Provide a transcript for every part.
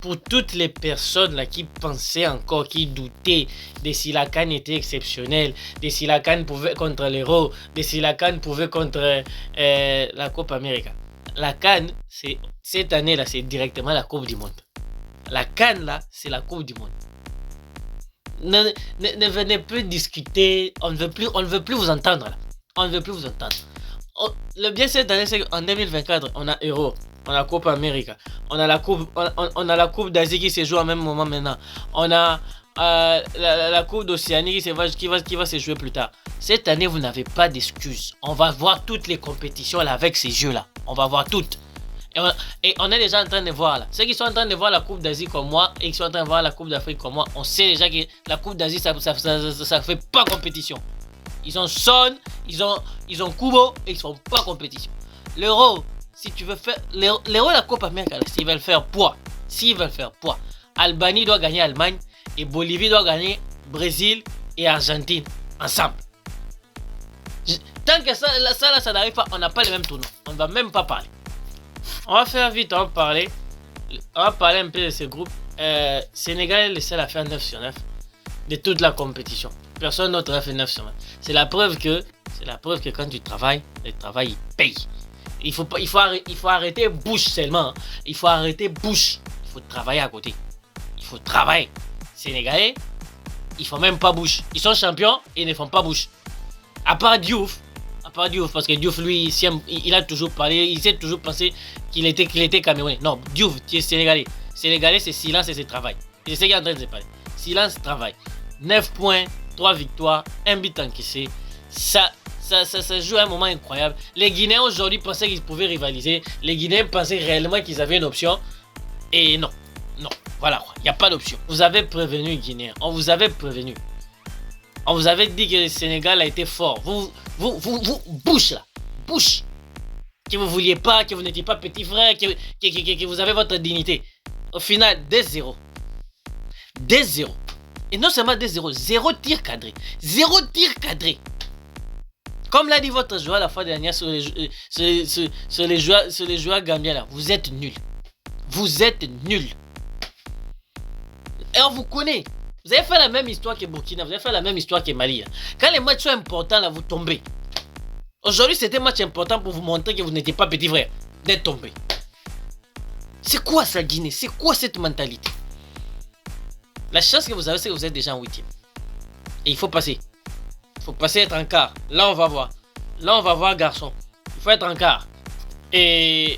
pour toutes les personnes là qui pensaient encore, qui doutaient de si la CAN était exceptionnelle, de si la CAN pouvait contre l'Euro, de si la CAN pouvait contre la Coupe América. La CAN, cette année-là, c'est directement la Coupe du Monde. La CAN, là, c'est la Coupe du Monde. Ne venez plus discuter, on ne veut plus vous entendre là. On ne veut plus vous entendre. Le bien cette année, c'est qu'en 2024, on a Euro, on a Coupe América, on a la Coupe d'Asie qui se joue au même moment maintenant. On a la Coupe d'Océanie qui va se jouer plus tard. Cette année, vous n'avez pas d'excuses. On va voir toutes les compétitions là avec ces jeux là. On va voir toutes. Et on est déjà en train de voir là. Ceux qui sont en train de voir la Coupe d'Asie comme moi et qui sont en train de voir la Coupe d'Afrique comme moi, on sait déjà que la Coupe d'Asie, ça fait pas compétition. Ils ont Son, ils ont Kubo et ils font pas compétition. L'Euro, si tu veux faire l'Euro et la Coupe América, s'ils veulent faire poids, Albanie doit gagner Allemagne et Bolivie doit gagner Brésil et Argentine ensemble. Tant que ça n'arrive pas, on n'a pas les mêmes tournois. On ne va même pas parler. On va faire vite, on va parler un peu de ce groupe. Sénégal est le seul à faire 9 sur 9 de toute la compétition. Personne d'autre a fait 9 sur 9. C'est la preuve que quand tu travailles, le travail il paye. Il faut arrêter bouche seulement. Il faut arrêter bouche. Il faut travailler à côté. Il faut travailler. Sénégalais, ils font même pas bouche. Ils sont champions et ils ne font pas bouche. À part Diouf, parce que Diouf, lui, il a toujours parlé, il s'est toujours pensé qu'il était camerounais. Non, Diouf, tu es sénégalais. Sénégalais, c'est silence et c'est travail. Et c'est ce qu'il est en train de se parler. Silence, travail. 9 points, 3 victoires, 1 but encaissé. Ça joue à un moment incroyable. Les Guinéens aujourd'hui pensaient qu'ils pouvaient rivaliser. Les Guinéens pensaient réellement qu'ils avaient une option. Et non, voilà, il n'y a pas d'option. Vous avez prévenu les Guinéens. On vous avait prévenu. On vous avait dit que le Sénégal a été fort. Vous bouche là. Bouche. Que vous ne vouliez pas, que vous n'étiez pas petit frère, que vous avez votre dignité. Au final, 2-0. 2-0. Et non seulement 2-0, 0 tir cadré. 0 tir cadré. Comme l'a dit votre joueur la fois dernière sur les joueurs gambiens là, vous êtes nuls. Vous êtes nuls. Et on vous connaît. Vous avez fait la même histoire que Burkina, vous avez fait la même histoire que Mali. Là. Quand les matchs sont importants, là, vous tombez. Aujourd'hui, c'était un match important pour vous montrer que vous n'étiez pas petit frère. D'être tombé. C'est quoi ça, Guinée? C'est quoi cette mentalité? La chance que vous avez, c'est que vous êtes déjà en 8e. Et il faut passer. Il faut passer, être en quart. Là, on va voir. Là, on va voir, garçon. Il faut être en quart. Et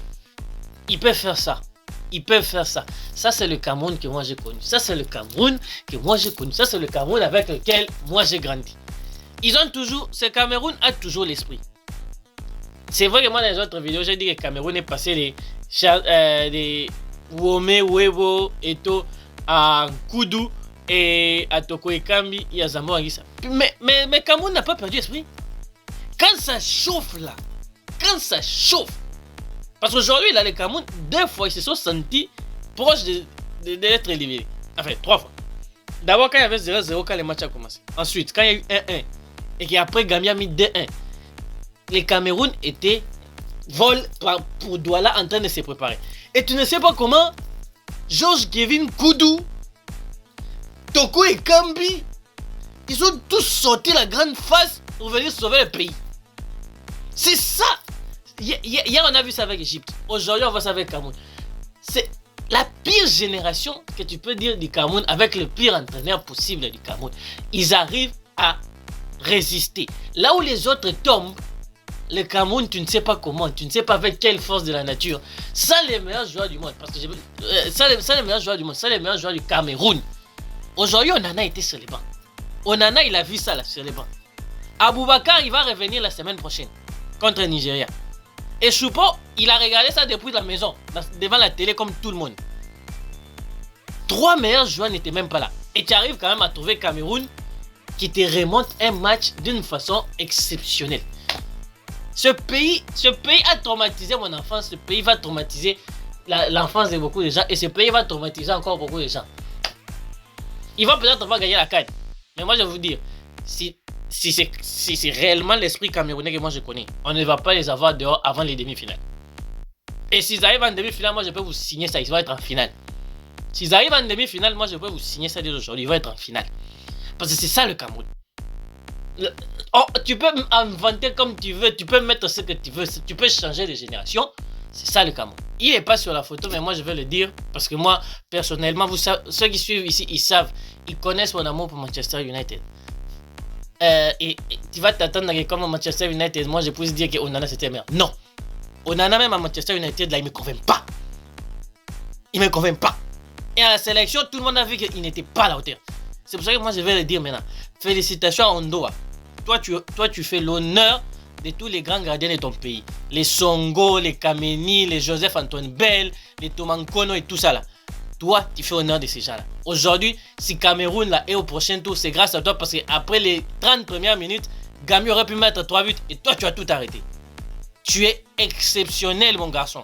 ils peuvent faire ça. Ils peuvent faire ça. Ça, c'est le Cameroun que moi j'ai connu. Ça, c'est le Cameroun que moi j'ai connu. Ça, c'est le Cameroun avec lequel moi j'ai grandi. Ils ont toujours... Ce Cameroun a toujours l'esprit. C'est vrai que moi, dans les autres vidéos, j'ai dit que le Cameroun est passé des Wome, Webo, Eto, à Koudou et à Toko Ekambi et à Zambo Anguissa. Mais Cameroun n'a pas perdu l'esprit. Quand ça chauffe là, quand ça chauffe, parce qu'aujourd'hui, là, les Cameroun, 2 fois, ils se sont sentis proches d'être éliminés. Enfin, 3 fois. D'abord, quand il y avait 0-0, quand le match a commencé. Ensuite, quand il y a eu 1-1, et qu'après, Gambia a mis 2-1, les Cameroun étaient vol pour Douala en train de se préparer. Et tu ne sais pas comment, Georges Kevin Koudou, Toko et Kambi, ils ont tous sorti la grande face pour venir sauver le pays. C'est ça. Hier, on a vu ça avec l'Égypte. Aujourd'hui, on voit ça avec Cameroun. C'est la pire génération que tu peux dire du Cameroun avec le pire entraîneur possible du Cameroun. Ils arrivent à résister. Là où les autres tombent, le Cameroun, tu ne sais pas comment, tu ne sais pas avec quelle force de la nature. Ça, les meilleurs joueurs du monde. Parce que ça, les meilleurs joueurs du monde. Ça, les meilleurs joueurs du Cameroun. Aujourd'hui, Onana était sur les bancs. Onana, il a vu ça là, sur les bancs. Aboubakar, il va revenir la semaine prochaine contre le Nigeria. Et Choupo, il a regardé ça depuis la maison, devant la télé comme tout le monde. 3 meilleurs joueurs n'étaient même pas là. Et tu arrives quand même à trouver Cameroun qui te remonte un match d'une façon exceptionnelle. Ce pays a traumatisé mon enfance. Ce pays va traumatiser l'enfance de beaucoup de gens. Et ce pays va traumatiser encore beaucoup de gens. Ils vont peut-être pas gagner la CAN. Mais moi je vais vous dire, si c'est réellement l'esprit camerounais que moi je connais, on ne va pas les avoir dehors avant les demi-finales. Et s'ils arrivent en demi-finale, moi je peux vous signer ça, ils vont être en finale. S'ils arrivent en demi-finale, moi je peux vous signer ça dès aujourd'hui. Ils vont être en finale. Parce que c'est ça le Cameroun. Oh, tu peux inventer comme tu veux, tu peux mettre ce que tu veux, tu peux changer de génération. C'est ça le Cameroun. Il n'est pas sur la photo, mais moi je vais le dire parce que moi, personnellement, vous savez, ceux qui suivent ici, ils savent, ils connaissent mon amour pour Manchester United. Et tu vas t'attendre que comme Manchester United, moi je puisse dire que Onana c'était meilleur. Non. Onana même à Manchester United, là, il ne me convainc pas. Il ne me convainc pas. Et à la sélection, tout le monde a vu qu'il n'était pas à la hauteur. C'est pour ça que moi je vais le dire maintenant. Félicitations à Ondoa. Toi, tu fais l'honneur de tous les grands gardiens de ton pays. Les Songo, les Kameni, les Joseph-Antoine Bell, les Tomankono et tout ça là. Toi, tu fais honneur de ces gens là. Aujourd'hui, si Cameroun là est au prochain tour, c'est grâce à toi parce qu'après les 30 premières minutes, Gami aurait pu mettre 3 buts et toi, tu as tout arrêté. Tu es exceptionnel, mon garçon.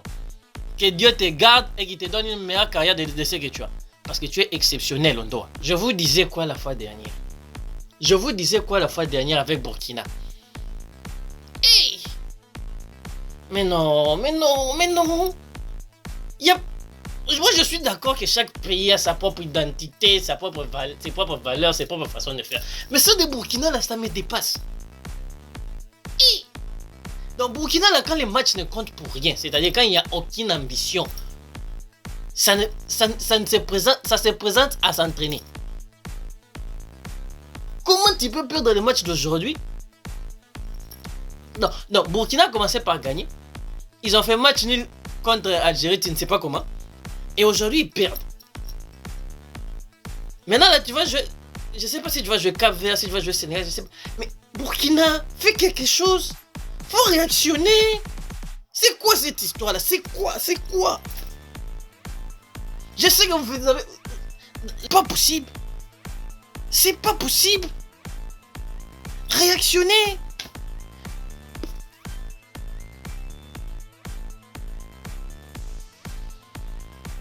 Que Dieu te garde et qu'il te donne une meilleure carrière de ce que tu as. Parce que tu es exceptionnel, Ondoa. Je vous disais quoi la fois dernière? Je vous disais quoi la fois dernière avec Burkina? Hey! Mais non. Moi, je suis d'accord que chaque pays a sa propre identité, ses propres valeurs, ses propres façons de faire. Mais ça de Burkina, là, ça me dépasse. Hey! Dans Burkina, là, quand les matchs ne comptent pour rien, c'est-à-dire quand il n'y a aucune ambition, ça se présente à s'entraîner. Comment tu peux perdre le match d'aujourd'hui? Non, Burkina a commencé par gagner. Ils ont fait match nul contre Algérie, tu ne sais pas comment. Et aujourd'hui, ils perdent. Maintenant, là, tu vas jouer. Je ne sais pas si tu vas jouer Cap-Vert, si tu vas jouer Sénégal, je sais pas. Mais Burkina, fais quelque chose. Faut réactionner. C'est quoi cette histoire-là? C'est quoi? Je sais que vous avez... Pas possible. C'est pas possible. Réactionnez.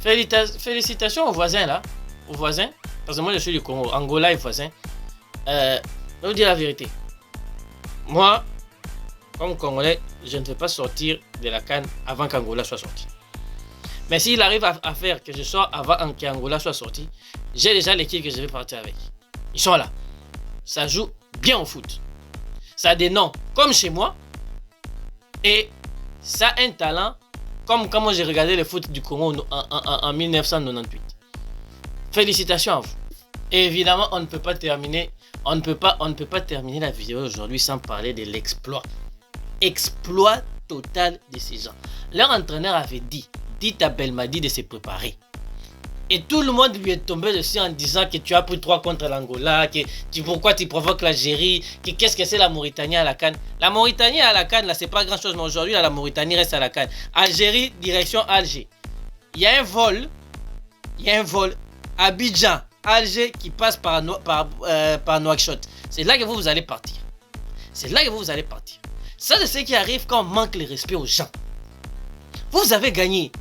Félicitations aux voisins là. Aux voisins. Parce que moi je suis du Congo. Angola est voisin. Je vais vous dire la vérité. Moi, comme Congolais, je ne vais pas sortir de la CAN avant qu'Angola soit sorti. Mais s'il arrive à faire que je sois avant qu'Angola soit sorti, j'ai déjà l'équipe que je vais partir avec. Ils sont là. Ça joue bien au foot. Ça a des noms comme chez moi. Et ça a un talent comme quand moi j'ai regardé le foot du Congo en 1998. Félicitations à vous. Et évidemment, on ne peut pas terminer la vidéo aujourd'hui sans parler de l'exploit. Exploit total de ces gens. Leur entraîneur avait dit à Belmadi de se préparer. Et tout le monde lui est tombé dessus en disant que tu as pris 3 contre l'Angola, pourquoi tu provoques l'Algérie, qu'est-ce que c'est la Mauritanie à la CAN. La Mauritanie à la CAN, là, c'est pas grand chose, mais aujourd'hui, la Mauritanie reste à la CAN. Algérie, direction Alger. Il y a un vol, Abidjan, Alger, qui passe par Nouakchott. C'est là que vous allez partir. Ça, c'est ce qui arrive quand on manque le respect aux gens. Vous avez gagné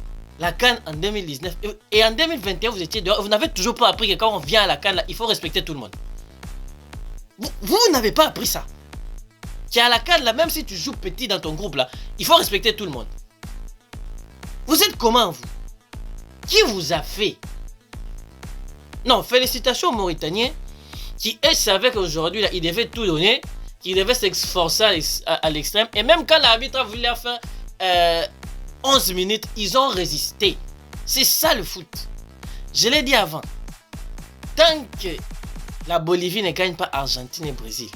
la CAN en 2019 et en 2021 vous étiez dehors. Vous n'avez toujours pas appris que quand on vient à la CAN, il faut respecter tout le monde. Vous n'avez pas appris ça. Qu'à la CAN, là, même si tu joues petit dans ton groupe, là, il faut respecter tout le monde. Vous êtes comment, vous? Qui vous a fait? Non, félicitations aux Mauritaniens qui, eux, savaient qu'aujourd'hui, ils devaient tout donner, qu'ils devaient s'esforcer à l'extrême. Et même quand l'arbitre a voulu faire 11 minutes, ils ont résisté. C'est ça le foot. Je l'ai dit avant. Tant que la Bolivie ne gagne pas Argentine et Brésil,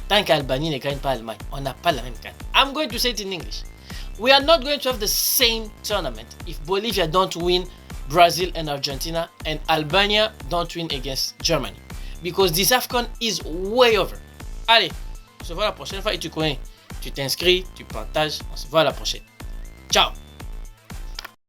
tant qu'Albanie ne gagne pas Allemagne, on n'a pas la même CAN. I'm going to say it in English. We are not going to have the same tournament if Bolivia don't win Brazil and Argentina and Albania don't win against Germany. Because this AFCON is way over. Allez, on se voit la prochaine fois et tu connais. Tu t'inscris, tu partages. On se voit la prochaine. Ciao.